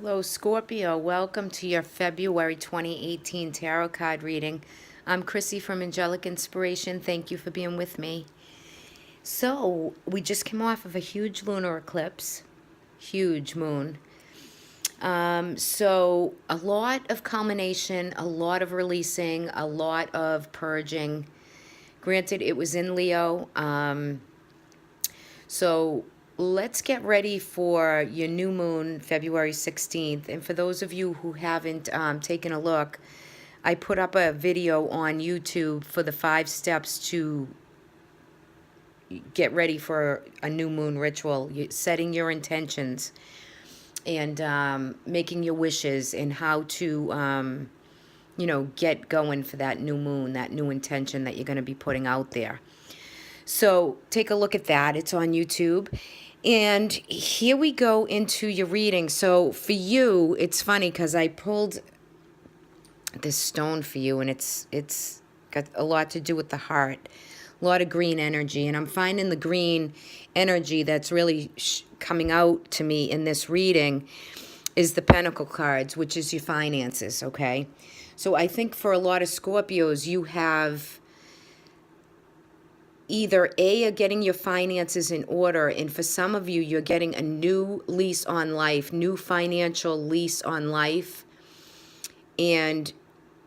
Hello, Scorpio. Welcome to your February 2018 tarot card reading. I'm Chrissy from Angelic Inspiration. Thank you for being with me. So, we just came off of a huge lunar eclipse, huge moon. So, a lot of culmination, a lot of releasing, a lot of purging. Granted, it was in Leo. So let's get ready for your new moon, February 16th. And for those of you who haven't taken a look, I put up a video on YouTube for the 5 steps to get ready for a new moon ritual, setting your intentions and making your wishes and how to, get going for that new moon, that new intention that you're going to be putting out there. So take a look at that. It's on YouTube. And here we go into your reading. So for you, it's funny because I pulled this stone for you, and it's got a lot to do with the heart, a lot of green energy. And I'm finding the green energy that's really coming out to me in this reading is the Pentacle cards, which is your finances, okay? So I think for a lot of Scorpios, you have either you're getting your finances in order, and for some of you, you're getting a new lease on life, new financial lease on life, and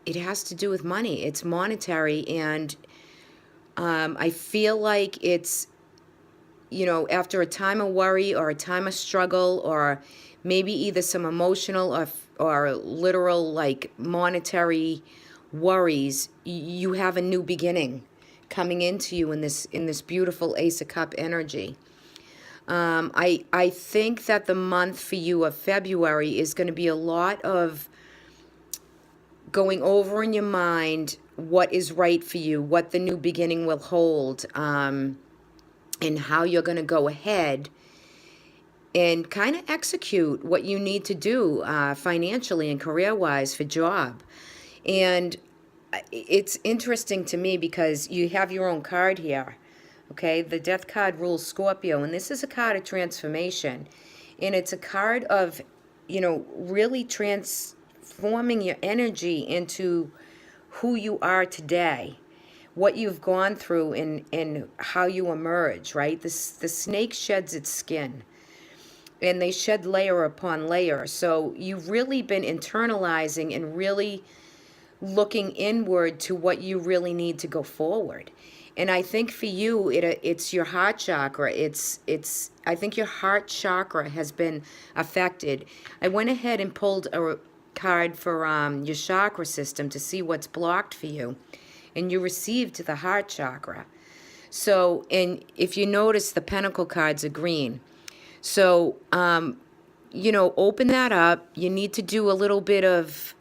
it has to do with money. It's monetary, and I feel like it's, after a time of worry or a time of struggle, or maybe either some emotional or literal, like, monetary worries, you have a new beginning coming into you in this beautiful Ace of Cup energy. I think that the month for you of February is going to be a lot of going over in your mind what is right for you, what the new beginning will hold, and how you're going to go ahead and kind of execute what you need to do financially and career-wise for job. And it's interesting to me because you have your own card here, okay? The Death card rules Scorpio, and this is a card of transformation. And it's a card of, really transforming your energy into who you are today, what you've gone through, and how you emerge, right? The snake sheds its skin, and they shed layer upon layer. So you've really been internalizing and really looking inward to what you really need to go forward. And I think for you, it's your heart chakra. I think your heart chakra has been affected. I went ahead and pulled a card for your chakra system to see what's blocked for you, and you received the heart chakra. So, and if you notice, the Pentacle cards are green. So, open that up. You need to do a little bit of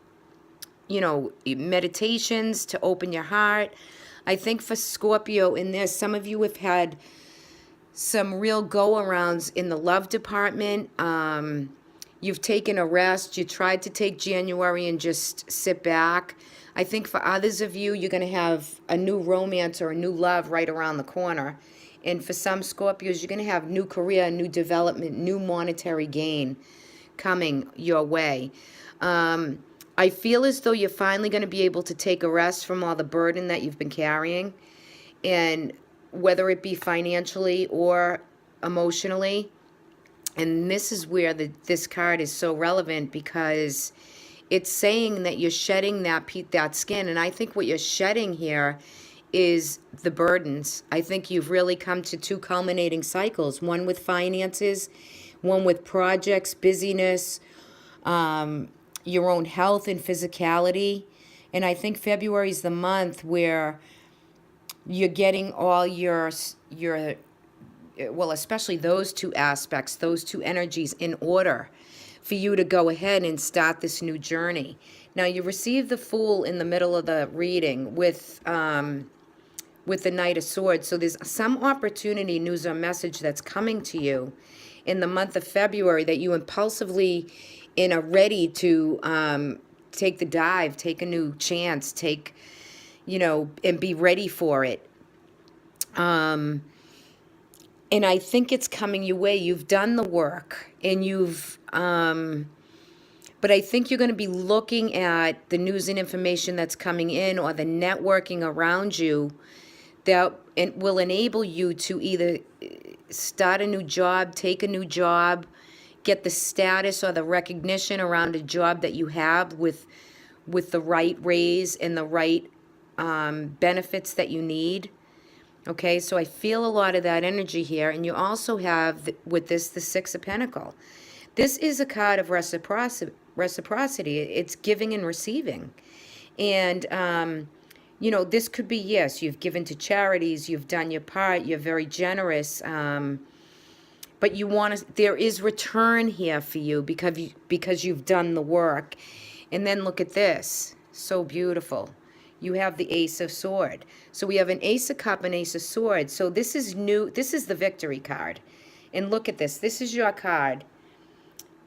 meditations to open your heart. I think for Scorpio in this, some of you have had some real go-arounds in the love department. You've taken a rest. You tried to take January and just sit back. I think for others of you, you're going to have a new romance or a new love right around the corner. And for some Scorpios, you're going to have new career, new development, new monetary gain coming your way. I feel as though you're finally going to be able to take a rest from all the burden that you've been carrying, and whether it be financially or emotionally. And this is where this card is so relevant, because it's saying that you're shedding that skin. And I think what you're shedding here is the burdens. I think you've really come to 2 culminating cycles, one with finances, one with projects, busyness, your own health and physicality. And I think February is the month where you're getting all your well, especially those 2 aspects, those 2 energies in order for you to go ahead and start this new journey. Now, you receive the Fool in the middle of the reading with the Knight of Swords. So there's some opportunity, news, or message that's coming to you in the month of February that you impulsively and are ready to take the dive, take a new chance, and be ready for it. And I think it's coming your way. You've done the work, and you've But I think you're going to be looking at the news and information that's coming in, or the networking around you, that it will enable you to either start a new job, take a new job, get the status or the recognition around a job that you have with the right raise and the right benefits that you need. Okay, so I feel a lot of that energy here. And you also have, with this, the Six of Pentacles. This is a card of reciprocity. It's giving and receiving. And, this could be, yes, you've given to charities, you've done your part, you're very generous. But you want to, there is return here for you because you've done the work. And then look at this. So beautiful. You have the Ace of Sword. So we have an Ace of Cup and Ace of Swords. So this is new. This is the victory card. And look at this. This is your card,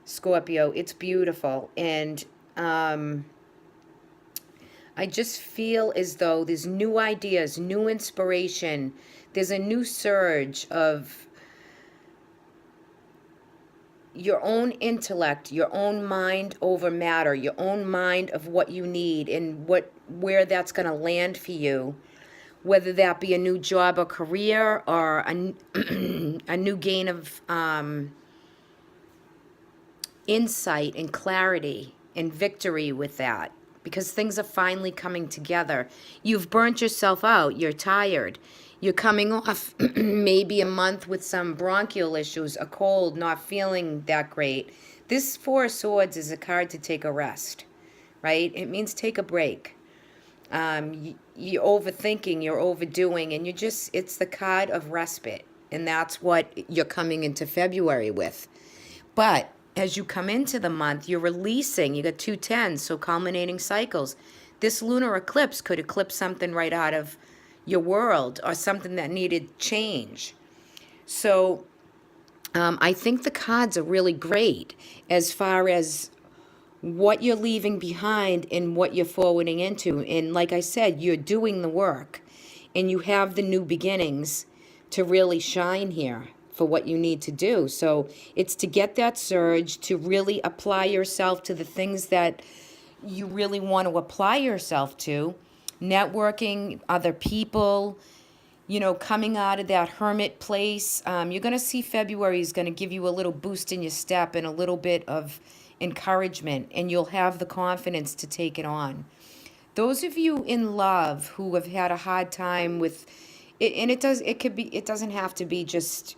Scorpio. It's beautiful. And I just feel as though there's new ideas, new inspiration. There's a new surge of your own intellect, your own mind over matter, your own mind of what you need and where that's going to land for you, whether that be a new job or career, or a new gain of insight and clarity and victory with that, because things are finally coming together. You've burnt yourself out. You're tired. You're coming off maybe a month with some bronchial issues, a cold, not feeling that great. This Four of Swords is a card to take a rest, right? It means take a break. You're overthinking, you're overdoing, and it's the card of respite. And that's what you're coming into February with. But as you come into the month, you're releasing. You got 2 tens, so culminating cycles. This lunar eclipse could eclipse something right out of your world, or something that needed change. So I think the cards are really great as far as what you're leaving behind and what you're forwarding into. And like I said, you're doing the work, and you have the new beginnings to really shine here for what you need to do. So it's to get that surge, to really apply yourself to the things that you really want to apply yourself to. Networking, other people, coming out of that hermit place. You're going to see February is going to give you a little boost in your step and a little bit of encouragement, and you'll have the confidence to take it on. Those of you in love who have had a hard time with it, and it doesn't have to be just,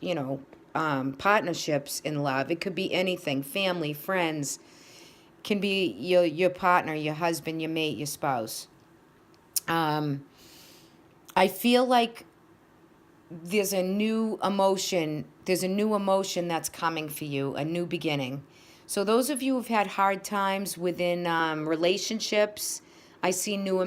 partnerships in love. It could be anything, family, friends, can be your partner, your husband, your mate, your spouse. I feel like there's a new emotion that's coming for you, a new beginning. So those of you who've had hard times within relationships, I see new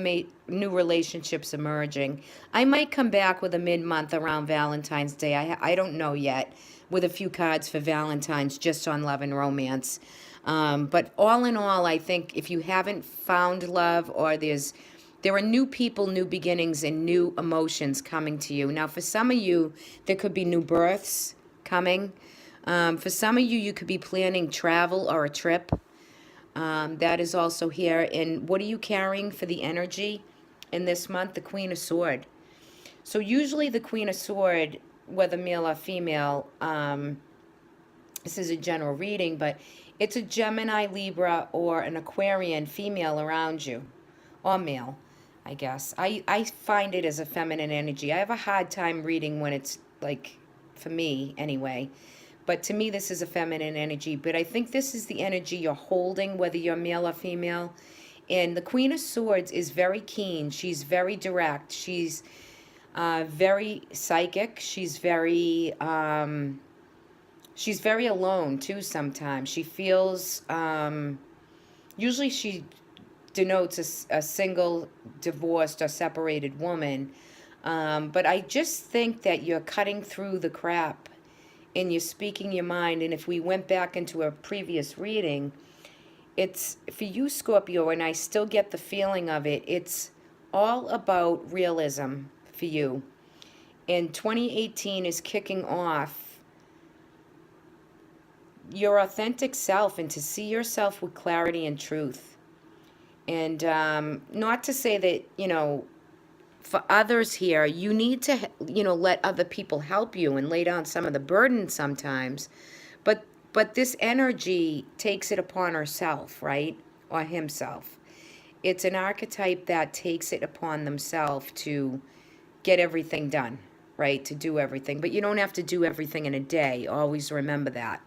relationships emerging. I might come back with a mid-month around Valentine's Day. I don't know yet, with a few cards for Valentine's just on love and romance. But all in all, I think if you haven't found love, or there are new people, new beginnings, and new emotions coming to you. Now, for some of you, there could be new births coming. For some of you, you could be planning travel or a trip. That is also here. And what are you carrying for the energy in this month? The Queen of Sword. So usually the Queen of Sword, whether male or female, this is a general reading, but it's a Gemini, Libra, or an Aquarian female around you, or male, I guess. I find it as a feminine energy. I have a hard time reading when it's, like, for me anyway. But to me, this is a feminine energy. But I think this is the energy you're holding, whether you're male or female. And the Queen of Swords is very keen. She's very direct. She's very psychic. She's very alone, too, sometimes. She feels... usually she denotes a single, divorced, or separated woman. But I just think that you're cutting through the crap and you're speaking your mind. And if we went back into a previous reading, it's for you, Scorpio, and I still get the feeling of it. It's all about realism for you. And 2018 is kicking off your authentic self and to see yourself with clarity and truth. And not to say that, for others here, you need to, let other people help you and lay down some of the burden sometimes. But this energy takes it upon herself, right? Or himself. It's an archetype that takes it upon themselves to get everything done, right? To do everything. But you don't have to do everything in a day. Always remember that.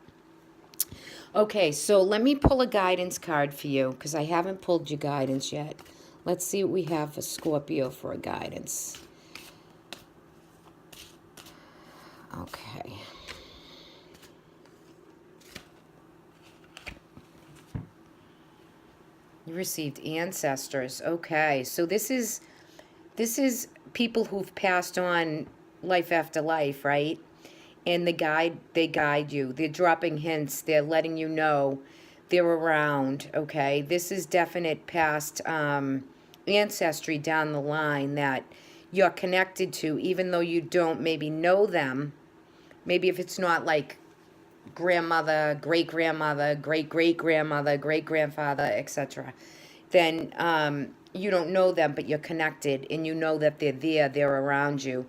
Okay, so let me pull a guidance card for you because I haven't pulled your guidance yet. Let's see what we have for Scorpio for a guidance. Okay. You received ancestors. Okay, so this is people who've passed on life after life, right? And they guide you. They're dropping hints. They're letting you know they're around. Okay, this is definite past ancestry down the line that you're connected to, even though you don't maybe know them. Maybe if it's not like grandmother, great-grandmother, great-great-grandmother, great-grandfather, etc., then you don't know them, but you're connected, and you know that they're there, they're around you.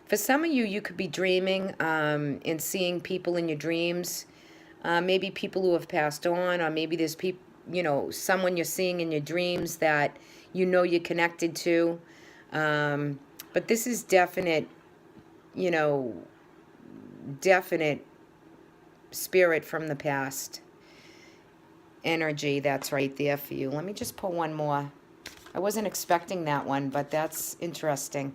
For some of you, you could be dreaming and seeing people in your dreams, maybe people who have passed on, or maybe there's people, someone you're seeing in your dreams that you're connected to. But this is definite, definite spirit from the past energy that's right there for you. Let me just pull one more. I wasn't expecting that one, but that's interesting.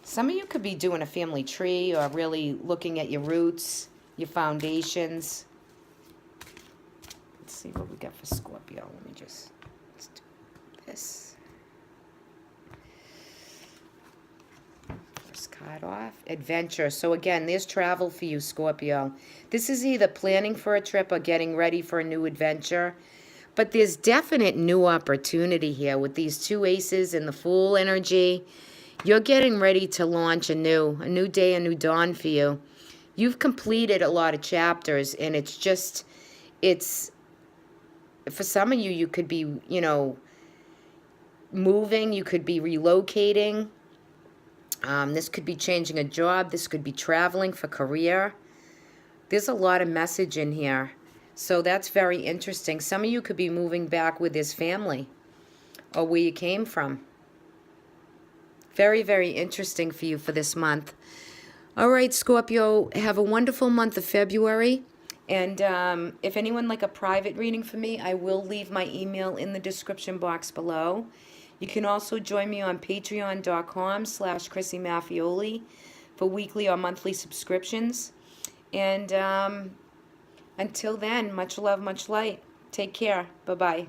Some of you could be doing a family tree or really looking at your roots, your foundations. Let's see what we got for Scorpio. Let's do this. First card off. Adventure. So again, there's travel for you, Scorpio. This is either planning for a trip or getting ready for a new adventure. But there's definite new opportunity here with these two aces and the Fool energy. You're getting ready to launch a new day, a new dawn for you. You've completed a lot of chapters, and it's for some of you, you could be, moving, you could be relocating. This could be changing a job. This could be traveling for career. There's a lot of message in here. So that's very interesting. Some of you could be moving back with this family or where you came from. Very, very interesting for you for this month. All right, Scorpio, have a wonderful month of February. And if anyone like a private reading for me, I will leave my email in the description box below. You can also join me on patreon.com/Chrissy Maffioli for weekly or monthly subscriptions. And until then, much love, much light. Take care. Bye-bye.